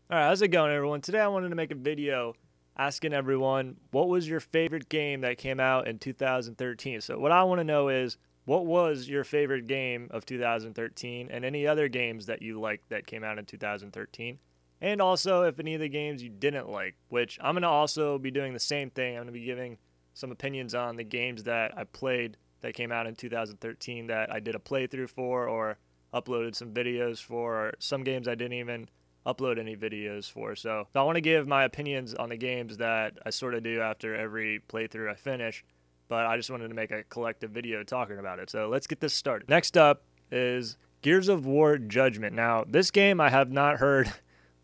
Alright, how's it going, everyone? Today I wanted to make a video asking everyone what was your favorite game that came out in 2013. So what I want to know is, what was your favorite game of 2013 and any other games that you liked that came out in 2013? And also if any of the games you didn't like, which I'm going to also be doing the same thing. I'm going to be giving some opinions on the games that I played that came out in 2013 that I did a playthrough for or uploaded some videos for, or some games I didn't even upload any videos for. So I want to give my opinions on the games that I sort of do after every playthrough I finish, but I just wanted to make a collective video talking about it. So let's get this started. Next up is Gears of War Judgment. Now, this game I have not heard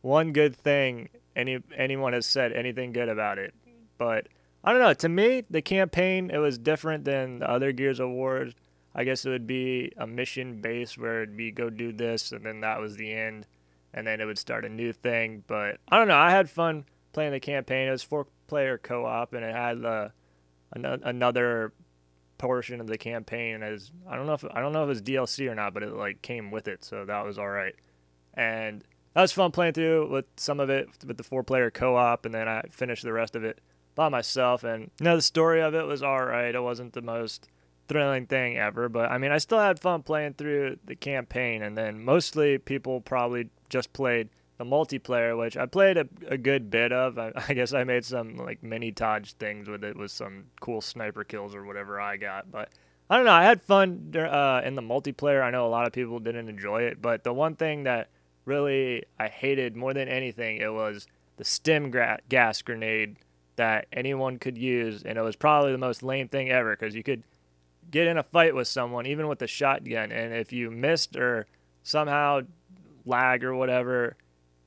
one good thing anyone has said anything good about it. But I don't know, to me, the campaign, it was different than the other Gears of War. I guess it would be a mission base where it'd be go do this and then that was the end, and then it would start a new thing. But I don't know. I had fun playing the campaign. It was 4-player co-op, and it had another portion of the campaign as I don't know if it was DLC or not, but it like came with it, so that was all right. And that was fun playing through with some of it with the 4-player co-op, and then I finished the rest of it by myself. And the story of it was all right. It wasn't the most thrilling thing ever, but I mean, I still had fun playing through the campaign. And then mostly people probably just played the multiplayer, which I played a good bit of. I guess I made some like mini Taj things with it, with some cool sniper kills or whatever I got. But I don't know, I had fun in the multiplayer. I know a lot of people didn't enjoy it, but the one thing that really I hated more than anything, it was the gas grenade that anyone could use. And it was probably the most lame thing ever, because you could get in a fight with someone, even with a shotgun, and if you missed or somehow lag or whatever,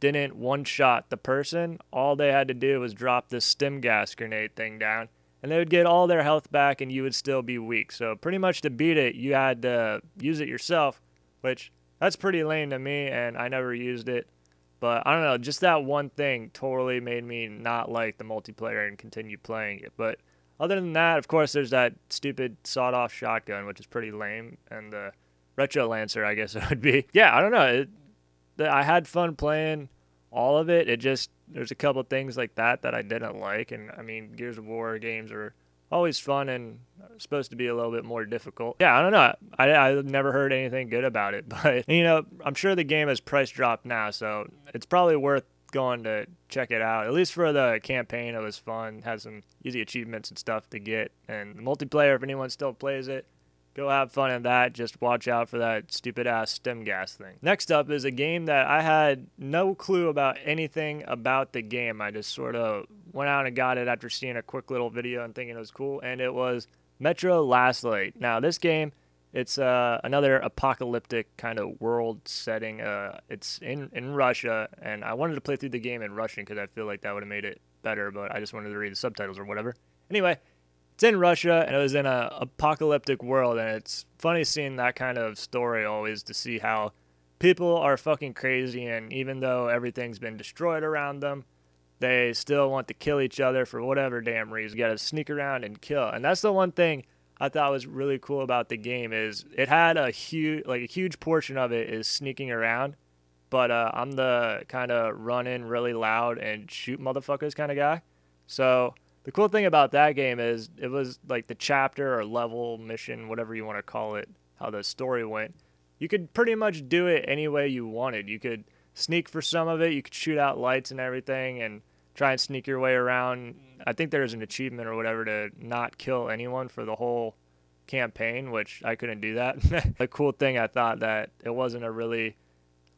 didn't one-shot the person, all they had to do was drop this stim gas grenade thing down, and they would get all their health back, and you would still be weak. So pretty much to beat it, you had to use it yourself, which that's pretty lame to me, and I never used it. But I don't know, just that one thing totally made me not like the multiplayer and continue playing it. But other than that, of course, there's that stupid sawed-off shotgun, which is pretty lame, and the Retro Lancer, I guess it would be. Yeah, I don't know. I had fun playing all of it. It just, there's a couple things like that I didn't like. And I mean, Gears of War games are always fun and supposed to be a little bit more difficult. Yeah, I don't know. I never heard anything good about it, but I'm sure the game has price dropped now, so it's probably worth going to check it out. At least for the campaign, it was fun. Had some easy achievements and stuff to get. And the multiplayer, if anyone still plays it, go have fun in that. Just watch out for that stupid ass stim gas thing. Next up is a game that I had no clue about anything about the game. I just sort of went out and got it after seeing a quick little video and thinking it was cool, and it was Metro Last Light. Now, this game, it's another apocalyptic kind of world setting. It's in Russia, and I wanted to play through the game in Russian because I feel like that would have made it better, but I just wanted to read the subtitles or whatever. Anyway, it's in Russia, and it was in a apocalyptic world, and it's funny seeing that kind of story always, to see how people are fucking crazy, and even though everything's been destroyed around them, they still want to kill each other for whatever damn reason. You gotta sneak around and kill, and that's the one thing I thought was really cool about the game, is it had a huge portion of it is sneaking around, but I'm the kind of run in really loud and shoot motherfuckers kind of guy. So the cool thing about that game is it was like the chapter or level mission, whatever you want to call it, how the story went. You could pretty much do it any way you wanted. You could sneak for some of it. You could shoot out lights and everything and try and sneak your way around. I think there's an achievement or whatever to not kill anyone for the whole campaign, which I couldn't do that. The cool thing, I thought that it wasn't a really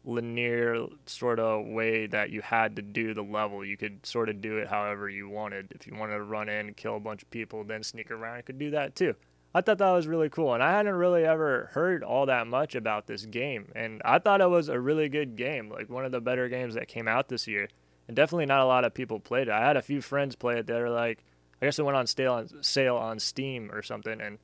linear sort of way that you had to do the level. You could sort of do it however you wanted. If you wanted to run in, kill a bunch of people, then sneak around, you could do that too. I thought that was really cool, and I hadn't really ever heard all that much about this game, and I thought it was a really good game, like one of the better games that came out this year, and definitely not a lot of people played it. I had a few friends play it that are like, I guess it went on sale on Steam or something, and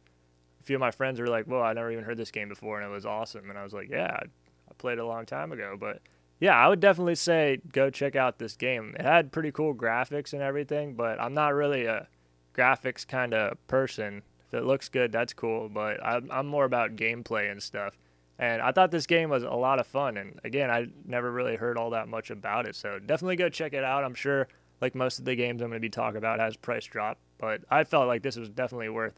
a few of my friends were like, whoa, I never even heard this game before, and it was awesome. And I was like, yeah, I played it a long time ago. But yeah, I would definitely say go check out this game. It had pretty cool graphics and everything, but I'm not really a graphics kind of person. If it looks good, that's cool, but I'm more about gameplay and stuff. And I thought this game was a lot of fun. And again, I never really heard all that much about it. So definitely go check it out. I'm sure, like most of the games I'm going to be talking about, has price drop. But I felt like this was definitely worth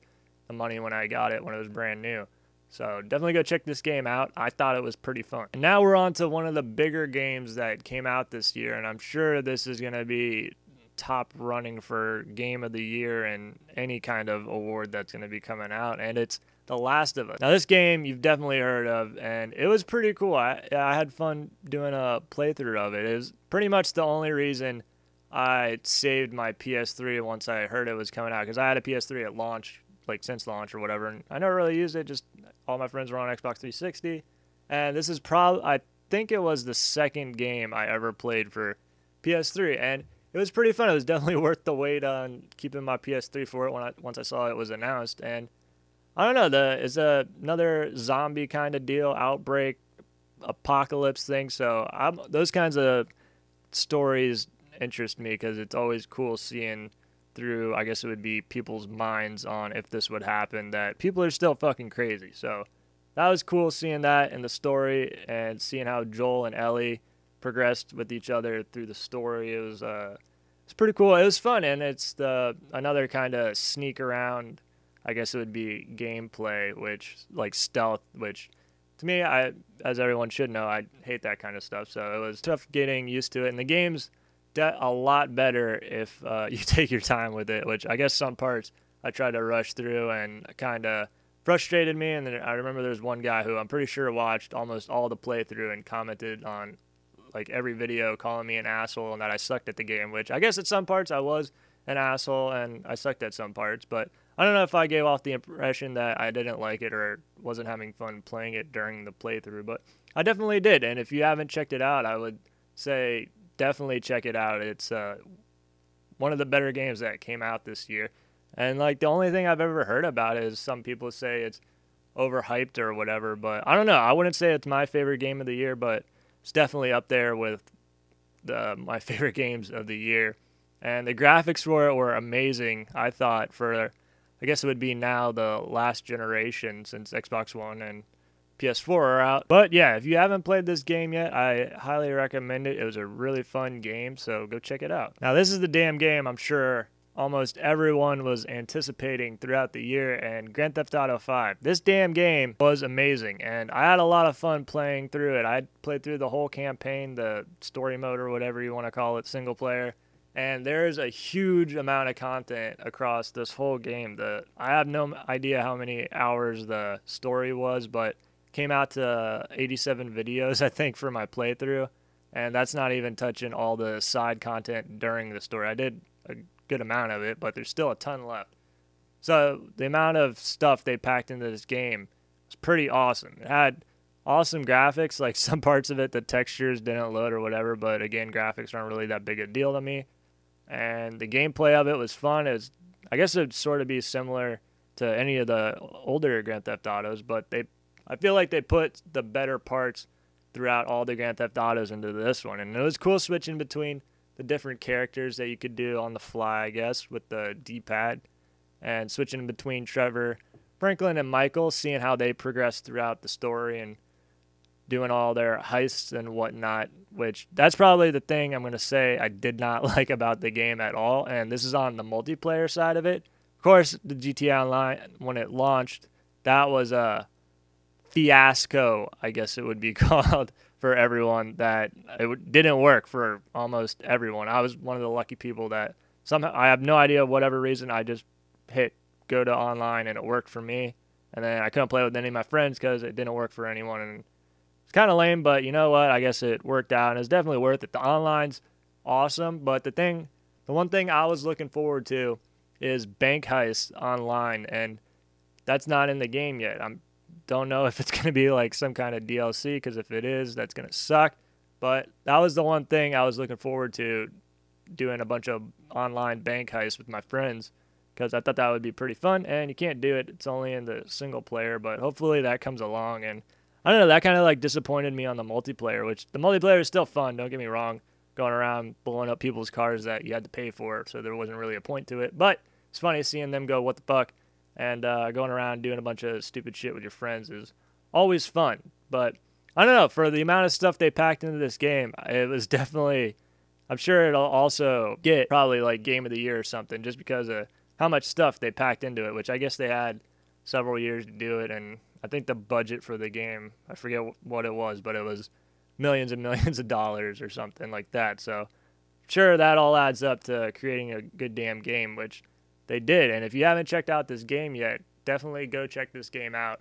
the money when I got it when it was brand new. So definitely go check this game out. I thought it was pretty fun. And now we're on to one of the bigger games that came out this year. And I'm sure this is going to be top running for Game of the Year and any kind of award that's going to be coming out. And it's The Last of Us. Now, this game you've definitely heard of, and it was pretty cool. I had fun doing a playthrough of it. It was pretty much the only reason I saved my PS3 once I heard it was coming out, because I had a PS3 at launch, like since launch or whatever, and I never really used it. Just all my friends were on Xbox 360, and this is probably, I think it was the second game I ever played for PS3, and it was pretty fun. It was definitely worth the wait on keeping my PS3 for it once I saw it was announced. And I don't know, it's another zombie kind of deal, outbreak, apocalypse thing. So those kinds of stories interest me, because it's always cool seeing through, I guess it would be people's minds on if this would happen, that people are still fucking crazy. So that was cool seeing that in the story and seeing how Joel and Ellie progressed with each other through the story. It's pretty cool. It was fun, and it's another kind of sneak around, I guess it would be, gameplay, which like stealth, which to me, as everyone should know, I hate that kind of stuff. So it was tough getting used to it, and the game's a lot better if you take your time with it, which I guess some parts I tried to rush through and kind of frustrated me. And then I remember there was one guy who I'm pretty sure watched almost all the playthrough and commented on like every video calling me an asshole and that I sucked at the game, which I guess at some parts I was an asshole and I sucked at some parts, but I don't know if I gave off the impression that I didn't like it or wasn't having fun playing it during the playthrough, but I definitely did. And if you haven't checked it out, I would say definitely check it out. It's one of the better games that came out this year. And like the only thing I've ever heard about it is some people say it's overhyped or whatever, but I don't know. I wouldn't say it's my favorite game of the year, but it's definitely up there with my favorite games of the year. And the graphics for it were amazing, I thought, for, I guess it would be now the last generation, since Xbox One and PS4 are out. But yeah, if you haven't played this game yet, I highly recommend it. It was a really fun game, so go check it out. Now, this is the damn game I'm sure almost everyone was anticipating throughout the year, and Grand Theft Auto 5. This damn game was amazing, and I had a lot of fun playing through it. I played through the whole campaign, the story mode or whatever you want to call it, single player, and there's a huge amount of content across this whole game. I have no idea how many hours the story was, but came out to 87 videos, I think, for my playthrough, and that's not even touching all the side content during the story. I did a good amount of it, but there's still a ton left. So the amount of stuff they packed into this game was pretty awesome. It had awesome graphics. Like some parts of it, the textures didn't load or whatever, but again, graphics aren't really that big a deal to me. And the gameplay of it was fun. I guess it'd sort of be similar to any of the older Grand Theft Autos, but I feel like they put the better parts throughout all the Grand Theft Autos into this one. And it was cool switching between the different characters that you could do on the fly, I guess, with the D-pad, and switching between Trevor, Franklin, and Michael, seeing how they progress throughout the story and doing all their heists and whatnot, which that's probably the thing I'm going to say I did not like about the game at all, and this is on the multiplayer side of it. Of course, the GTA Online, when it launched, that was a fiasco, I guess it would be called, for everyone, that didn't work for almost everyone. I was one of the lucky people that somehow, I have no idea, whatever reason, I just hit go to online and it worked for me. And then I couldn't play with any of my friends because it didn't work for anyone. And it's kind of lame, but you know what? I guess it worked out, and it's definitely worth it. The online's awesome, but the one thing I was looking forward to is bank heist online, and that's not in the game yet. Don't know if it's going to be like some kind of DLC, because if it is, that's going to suck. But that was the one thing I was looking forward to, doing a bunch of online bank heists with my friends, because I thought that would be pretty fun. And you can't do it. It's only in the single player, but hopefully that comes along. And I don't know, that kind of like disappointed me on the multiplayer, which the multiplayer is still fun. Don't get me wrong, going around blowing up people's cars that you had to pay for, so there wasn't really a point to it. But it's funny seeing them go, what the fuck? And going around doing a bunch of stupid shit with your friends is always fun. But I don't know, for the amount of stuff they packed into this game, it was definitely, I'm sure it'll also get probably like game of the year or something just because of how much stuff they packed into it, which I guess they had several years to do it. And I think the budget for the game, I forget what it was, but it was millions and millions of dollars or something like that. So sure, that all adds up to creating a good damn game, which they did. And if you haven't checked out this game yet, definitely go check this game out.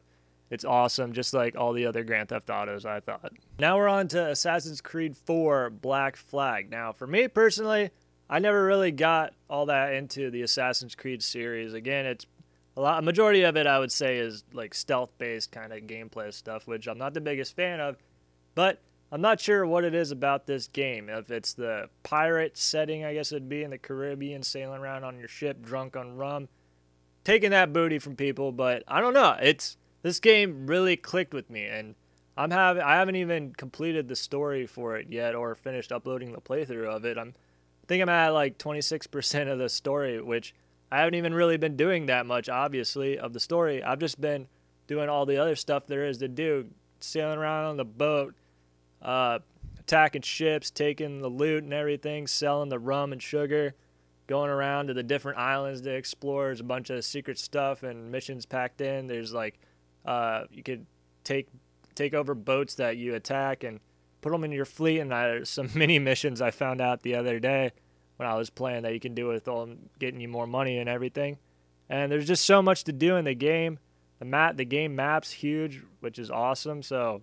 It's awesome, just like all the other Grand Theft Autos, I thought. Now we're on to Assassin's Creed 4 Black Flag. Now, for me personally, I never really got all that into the Assassin's Creed series. Again, it's a majority of it, I would say, is like stealth-based kind of gameplay stuff, which I'm not the biggest fan of. But I'm not sure what it is about this game. If it's the pirate setting, I guess it'd be in the Caribbean, sailing around on your ship, drunk on rum, taking that booty from people. But I don't know. This game really clicked with me, and I haven't even completed the story for it yet or finished uploading the playthrough of it. I think I'm at like 26% of the story, which I haven't even really been doing that much, obviously, of the story. I've just been doing all the other stuff there is to do, sailing around on the boat, attacking ships, taking the loot and everything, selling the rum and sugar, going around to the different islands to explore. There's a bunch of secret stuff and missions packed in. There's like you could take over boats that you attack and put them in your fleet. And there's some mini missions I found out the other day when I was playing that you can do with them, getting you more money and everything. And there's just so much to do in the game. The game map's huge, which is awesome. So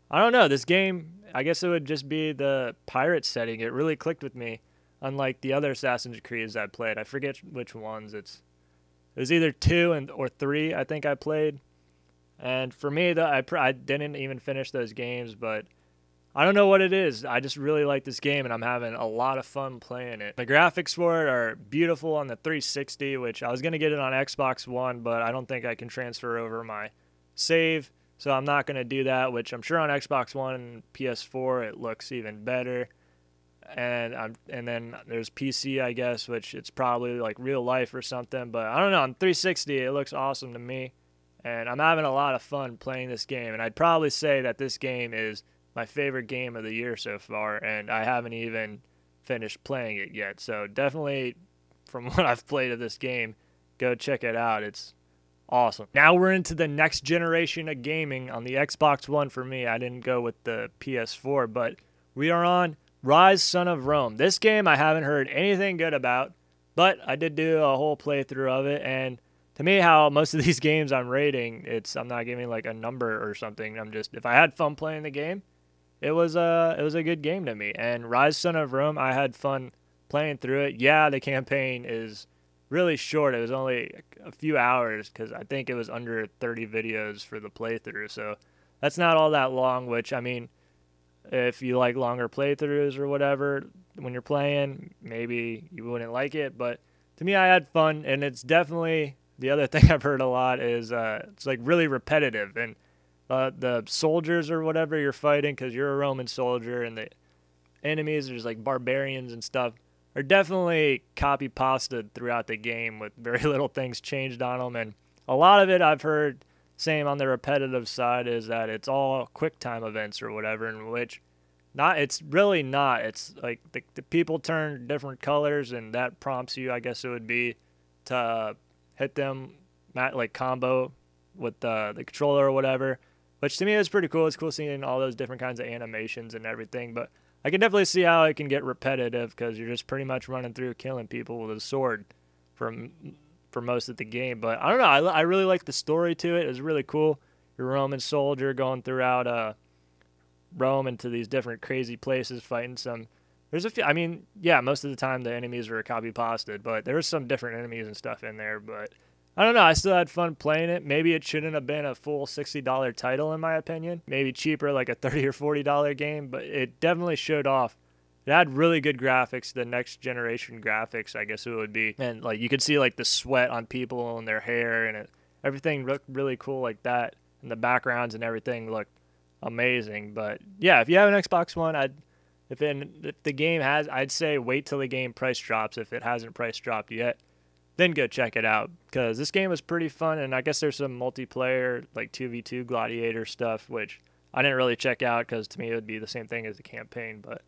I don't know. This game, I guess it would just be the pirate setting. It really clicked with me, unlike the other Assassin's Creeds I played. I forget which ones. It was either 2 or 3 I think I played. And for me, I didn't even finish those games, but I don't know what it is. I just really like this game, and I'm having a lot of fun playing it. The graphics for it are beautiful on the 360, which I was going to get it on Xbox One, but I don't think I can transfer over my save, so I'm not going to do that, which I'm sure on Xbox One and PS4 it looks even better. And then there's PC, I guess, which it's probably like real life or something, but I don't know. On 360, it looks awesome to me. And I'm having a lot of fun playing this game. And I'd probably say that this game is my favorite game of the year so far. And I haven't even finished playing it yet. So definitely, from what I've played of this game, go check it out. It's awesome. Now we're into the next generation of gaming on the Xbox One for me. I didn't go with the PS4. But we are on Rise, Son of Rome. This game I haven't heard anything good about. But I did do a whole playthrough of it. And to me, how most of these games I'm rating, I'm not giving like a number or something. I'm just, if I had fun playing the game, it was a good game to me. And Rise, Son of Rome, I had fun playing through it. Yeah, the campaign is really short. It was only a few hours because I think it was under 30 videos for the playthrough. So that's not all that long, which, I mean, if you like longer playthroughs or whatever when you're playing, maybe you wouldn't like it. But to me, I had fun, and it's definitely... The other thing I've heard a lot is it's like really repetitive, and the soldiers or whatever you're fighting, because you're a Roman soldier, and the enemies, there's like barbarians and stuff, are definitely copy-pasted throughout the game with very little things changed on them. And a lot of it I've heard, same on the repetitive side, is that it's all quick time events or whatever, in which it's really not. It's like the people turn different colors, and that prompts you, I guess it would be, to hit them, like combo with the controller or whatever, which to me is pretty cool. It's cool seeing all those different kinds of animations and everything, but I can definitely see how it can get repetitive because you're just pretty much running through killing people with a sword for most of the game. But I don't know, I really like the story to it. It was really cool. You're a Roman soldier going throughout Rome into these different crazy places fighting some... There's a few, I mean, yeah, most of the time the enemies were copy-pasted, but there was some different enemies and stuff in there, but I don't know, I still had fun playing it. Maybe it shouldn't have been a full $60 title, in my opinion. Maybe cheaper, like a $30 or $40 game, but it definitely showed off. It had really good graphics, the next generation graphics, I guess it would be. And, like, you could see, like, the sweat on people and their hair, and everything looked really cool like that. And the backgrounds and everything looked amazing. But, yeah, if you have an Xbox One, if the game has, I'd say wait till the game price drops if it hasn't price dropped yet. Then go check it out because this game was pretty fun, and I guess there's some multiplayer, like 2v2 gladiator stuff, which I didn't really check out because to me it would be the same thing as the campaign. But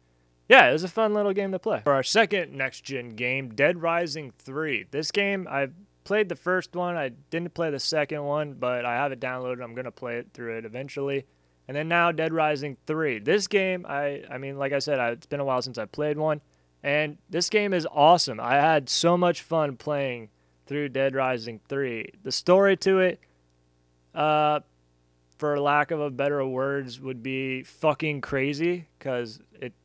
yeah, it was a fun little game to play. For our second next-gen game, Dead Rising 3. This game, I played the first one. I didn't play the second one, but I have it downloaded. I'm going to play it through it eventually. And then now Dead Rising 3. This game, I mean, like I said, it's been a while since I played one. And this game is awesome. I had so much fun playing through Dead Rising 3. The story to it, for lack of a better words, would be fucking crazy, because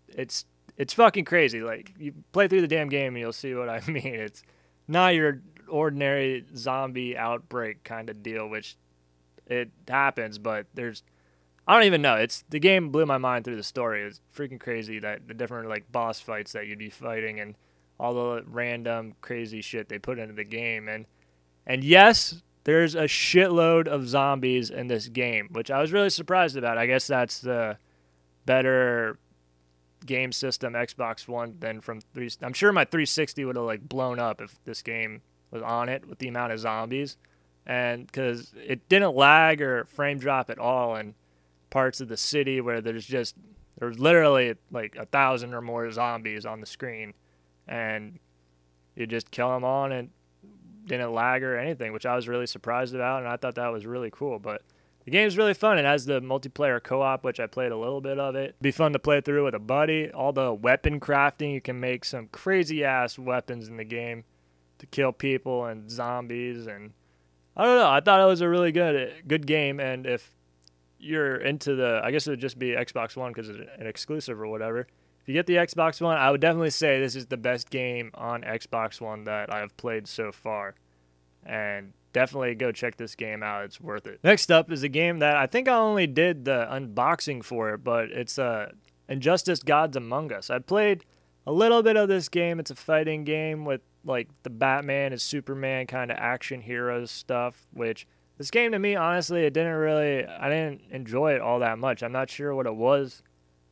it's fucking crazy. Like, you play through the damn game and you'll see what I mean. It's not your ordinary zombie outbreak kind of deal, which it happens, but I don't even know. The game blew my mind through the story. It's freaking crazy, that the different like boss fights that you'd be fighting and all the random crazy shit they put into the game. And yes, there's a shitload of zombies in this game, which I was really surprised about. I guess that's the better game system Xbox One than from 3. I'm sure my 360 would have like blown up if this game was on it with the amount of zombies, and because it didn't lag or frame drop at all in parts of the city where there's literally like 1,000 or more zombies on the screen, and you just kill them all and it didn't lag or anything, which I was really surprised about, and I thought that was really cool. But the game's really fun. It has the multiplayer co-op, which I played a little bit of it. It'd be fun to play through with a buddy. All the weapon crafting, you can make some crazy-ass weapons in the game to kill people and zombies. And I don't know. I thought it was a really good game. And if you're into I guess it would just be Xbox One because it's an exclusive or whatever. If you get the Xbox One, I would definitely say this is the best game on Xbox One that I've played so far. And definitely go check this game out. It's worth it. Next up is a game that I think I only did the unboxing for it, but it's Injustice Gods Among Us. I played a little bit of this game. It's a fighting game with like the Batman and Superman kind of action heroes stuff, which this game to me, honestly, I didn't enjoy it all that much. I'm not sure what it was.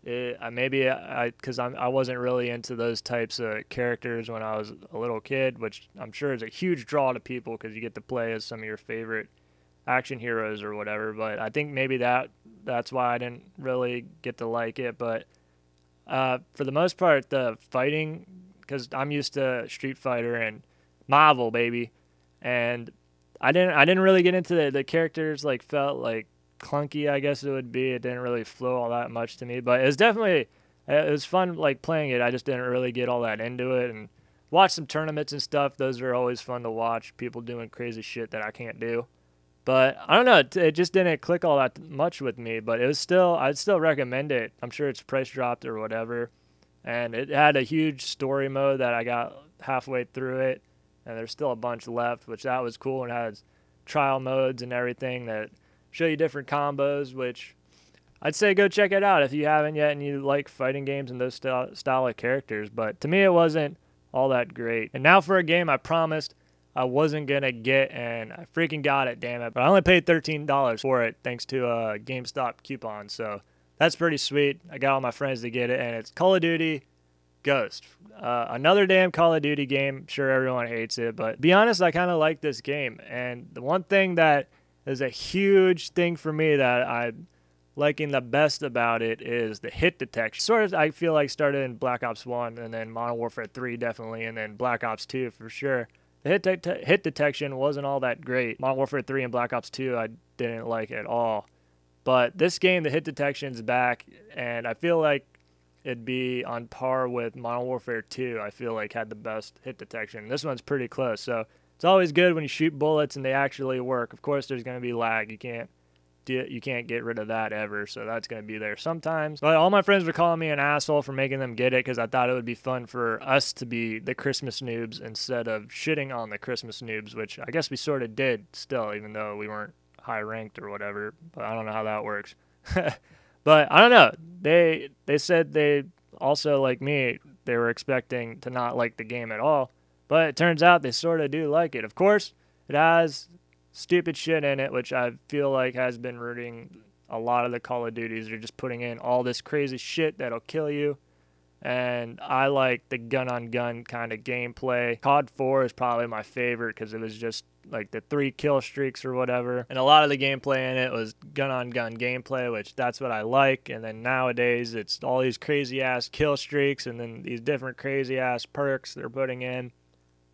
Because I wasn't really into those types of characters when I was a little kid, which I'm sure is a huge draw to people because you get to play as some of your favorite action heroes or whatever. But I think maybe that's why I didn't really get to like it. But for the most part, the fighting, because I'm used to Street Fighter and Marvel, baby, and I didn't really get into the characters. Like, felt like clunky, I guess it would be. It didn't really flow all that much to me, but it was fun like playing it. I just didn't really get all that into it, and watch some tournaments and stuff. Those are always fun to watch, people doing crazy shit that I can't do. But I don't know, it just didn't click all that much with me, but I'd still recommend it. I'm sure it's price dropped or whatever, and it had a huge story mode that I got halfway through it, and there's still a bunch left, which that was cool, and has trial modes and everything that show you different combos, which I'd say go check it out if you haven't yet and you like fighting games and those style of characters. But to me, it wasn't all that great. And now for a game I promised I wasn't going to get, and I freaking got it, damn it. But I only paid $13 for it thanks to a GameStop coupon, so that's pretty sweet. I got all my friends to get it, and it's Call of Duty Ghost. Another damn Call of Duty game. I'm sure everyone hates it, but to be honest, I kind of like this game. And the one thing that is a huge thing for me that I'm liking the best about it is the hit detection. Sort of, I feel like started in Black Ops 1 and then Modern Warfare 3 definitely, and then Black Ops 2 for sure. The hit detection wasn't all that great. Modern Warfare 3 and Black Ops 2 I didn't like at all. But this game, the hit detection's back, and I feel like it'd be on par with Modern Warfare 2. I feel like had the best hit detection. This one's pretty close, so it's always good when you shoot bullets and they actually work. Of course, there's going to be lag. You can't get rid of that ever, so that's going to be there sometimes. But all my friends were calling me an asshole for making them get it because I thought it would be fun for us to be the Christmas noobs instead of shitting on the Christmas noobs, which I guess we sort of did still, even though we weren't high ranked or whatever. But I don't know how that works. But I don't know. They said they also, like me, they were expecting to not like the game at all. But it turns out they sort of do like it. Of course, it has stupid shit in it, which I feel like has been rooting a lot of the Call of Duties. They're just putting in all this crazy shit that'll kill you. and I like the gun-on-gun kind of gameplay. COD 4 is probably my favorite because it was just like the 3 kill streaks or whatever, and a lot of the gameplay in it was gun-on-gun gameplay, which that's what I like. And then nowadays it's all these crazy-ass kill streaks and then these different crazy-ass perks they're putting in.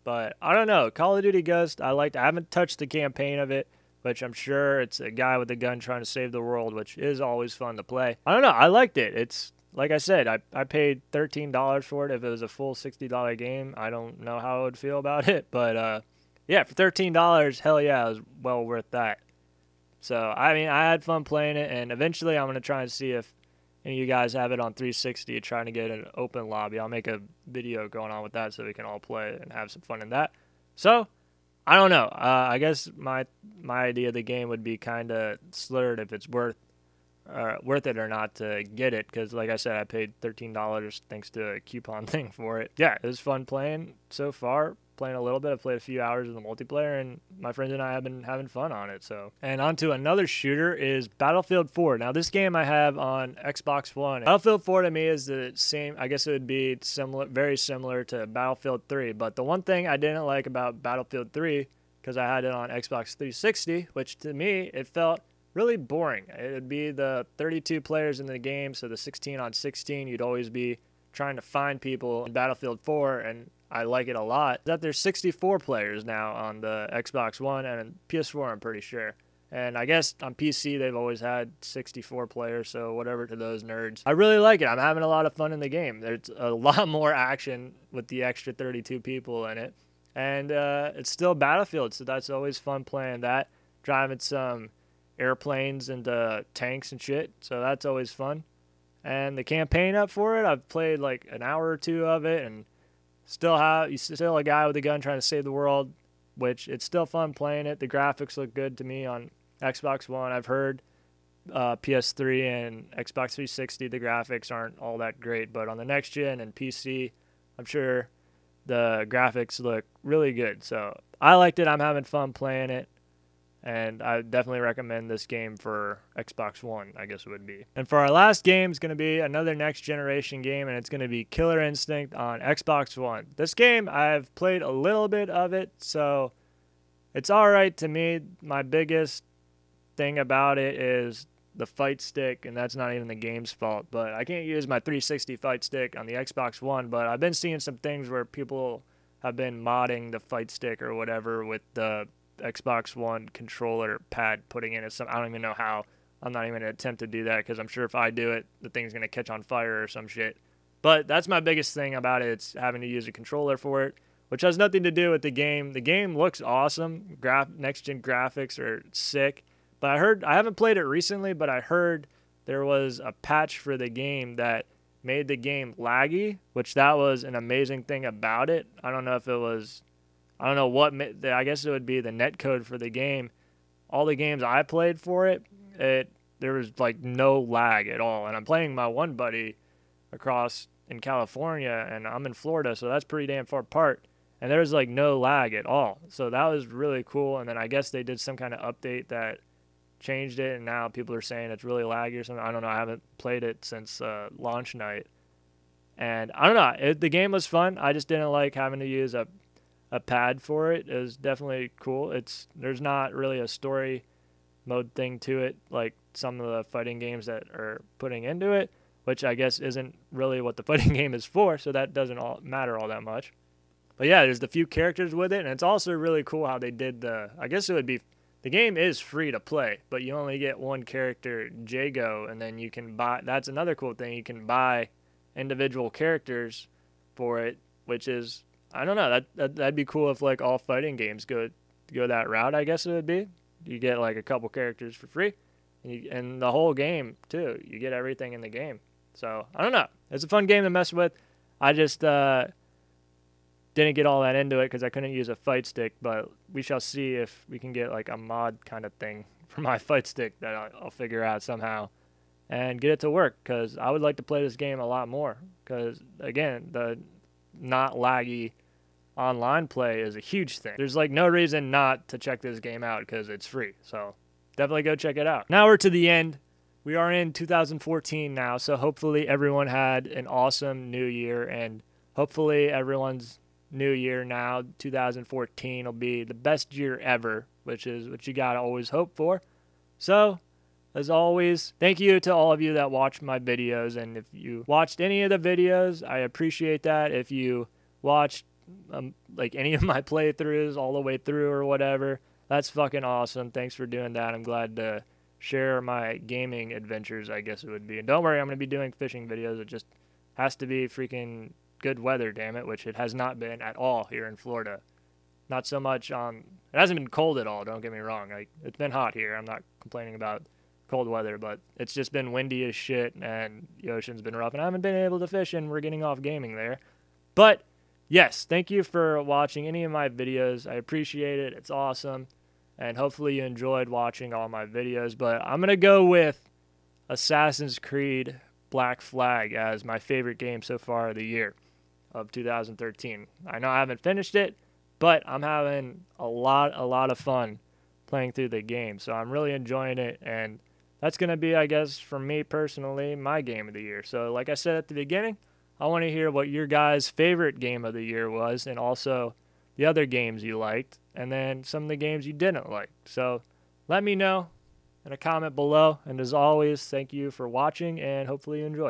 But I don't know, Call of Duty Ghost, I haven't touched the campaign of it, which I'm sure it's a guy with a gun trying to save the world, which is always fun to play. I don't know, I liked it. It's like I said, I paid $13 for it. If it was a full $60 game, I don't know how I would feel about it. But yeah, for $13, hell yeah, it was well worth that. So, I mean, I had fun playing it, and eventually I'm going to try and see if any of you guys have it on 360, trying to get an open lobby. I'll make a video going on with that so we can all play and have some fun in that. So, I don't know. I guess my idea of the game would be kind of slurred if it's worth it or not to get it, because like I said, I paid $13 thanks to a coupon thing for it. Yeah, it was fun playing so far. Playing a little bit. I've played a few hours of the multiplayer, and my friends and I have been having fun on it. So, and on to another shooter is Battlefield 4. Now, this game I have on Xbox One. Battlefield 4 to me is the same. I guess it would be similar, very similar to Battlefield 3. But the one thing I didn't like about Battlefield 3, because I had it on Xbox 360, which to me it felt really boring. It would be the 32 players in the game, so the 16 on 16. You'd always be trying to find people in Battlefield 4, and I like it a lot. That there's 64 players now on the Xbox One and PS4, I'm pretty sure. And I guess on PC they've always had 64 players, so whatever to those nerds. I really like it. I'm having a lot of fun in the game. There's a lot more action with the extra 32 people in it. And it's still Battlefield, so that's always fun playing that. Driving some airplanes into tanks and shit, so that's always fun. And the campaign up for it, I've played like an hour or two of it, and still a guy with a gun trying to save the world, which it's still fun playing it. The graphics look good to me on Xbox One. I've heard PS3 and Xbox 360, the graphics aren't all that great, but on the next gen and PC, I'm sure the graphics look really good. So I liked it. I'm having fun playing it. And I definitely recommend this game for Xbox One, I guess it would be. And for our last game is going to be another next generation game, and it's going to be Killer Instinct on Xbox One. This game, I've played a little bit of it, so it's alright to me. My biggest thing about it is the fight stick, and that's not even the game's fault. But I can't use my 360 fight stick on the Xbox One, but I've been seeing some things where people have been modding the fight stick or whatever with the Xbox One controller pad, putting in it. I don't even know how. I'm not even going to attempt to do that because I'm sure if I do it, the thing's going to catch on fire or some shit. But that's my biggest thing about it. It's having to use a controller for it, which has nothing to do with the game. The game looks awesome. Next-gen graphics are sick. But I haven't played it recently, but I heard there was a patch for the game that made the game laggy, which that was an amazing thing about it. I don't know if it was... I don't know what, I guess it would be the netcode for the game. All the games I played for it, there was like no lag at all. And I'm playing my one buddy across in California, and I'm in Florida, so that's pretty damn far apart. And there was like no lag at all. So that was really cool. And then I guess they did some kind of update that changed it, and now people are saying it's really laggy or something. I don't know. I haven't played it since launch night. And I don't know. The game was fun. I just didn't like having to use a pad for it. It was definitely cool. There's not really a story mode thing to it like some of the fighting games that are putting into it, which I guess isn't really what the fighting game is for, so that doesn't matter all that much. But yeah, there's the few characters with it, and it's also really cool how they did I guess it would be, the game is free to play, but you only get one character, Jago, and then you can buy, that's another cool thing, you can buy individual characters for it, which is, I don't know, that'd be cool if like all fighting games go that route, I guess it would be. You get like a couple characters for free, and the whole game too. You get everything in the game. So I don't know. It's a fun game to mess with. I just didn't get all that into it because I couldn't use a fight stick. But we shall see if we can get like a mod kind of thing for my fight stick that I'll figure out somehow and get it to work. Because I would like to play this game a lot more. Because again, the not laggy online play is a huge thing. There's like no reason not to check this game out because it's free. So definitely go check it out. Now we're to the end. we are in 2014 now, so hopefully everyone had an awesome new year, and hopefully everyone's new year now, 2014, will be the best year ever, which is what you gotta always hope for. So, as always, thank you to all of you that watch my videos, and if you watched any of the videos, I appreciate that. If you watched like any of my playthroughs all the way through or whatever, that's fucking awesome. Thanks for doing that. I'm glad to share my gaming adventures, I guess it would be. And don't worry, I'm going to be doing fishing videos. It just has to be freaking good weather, damn it, which it has not been at all here in Florida. Not so much on, it hasn't been cold at all, don't get me wrong. Like, it's been hot here. I'm not complaining about cold weather, but it's just been windy as shit, and the ocean's been rough, and I haven't been able to fish, and we're getting off gaming there. But yes, thank you for watching any of my videos. I appreciate it. It's awesome. And hopefully you enjoyed watching all my videos. But I'm going to go with Assassin's Creed Black Flag as my favorite game so far of the year of 2013. I know I haven't finished it, but I'm having a lot of fun playing through the game. So I'm really enjoying it. And that's going to be, I guess, for me personally, my game of the year. So like I said at the beginning, I want to hear what your guys' favorite game of the year was, and also the other games you liked, and then some of the games you didn't like. So let me know in a comment below. And as always, thank you for watching, and hopefully you enjoyed.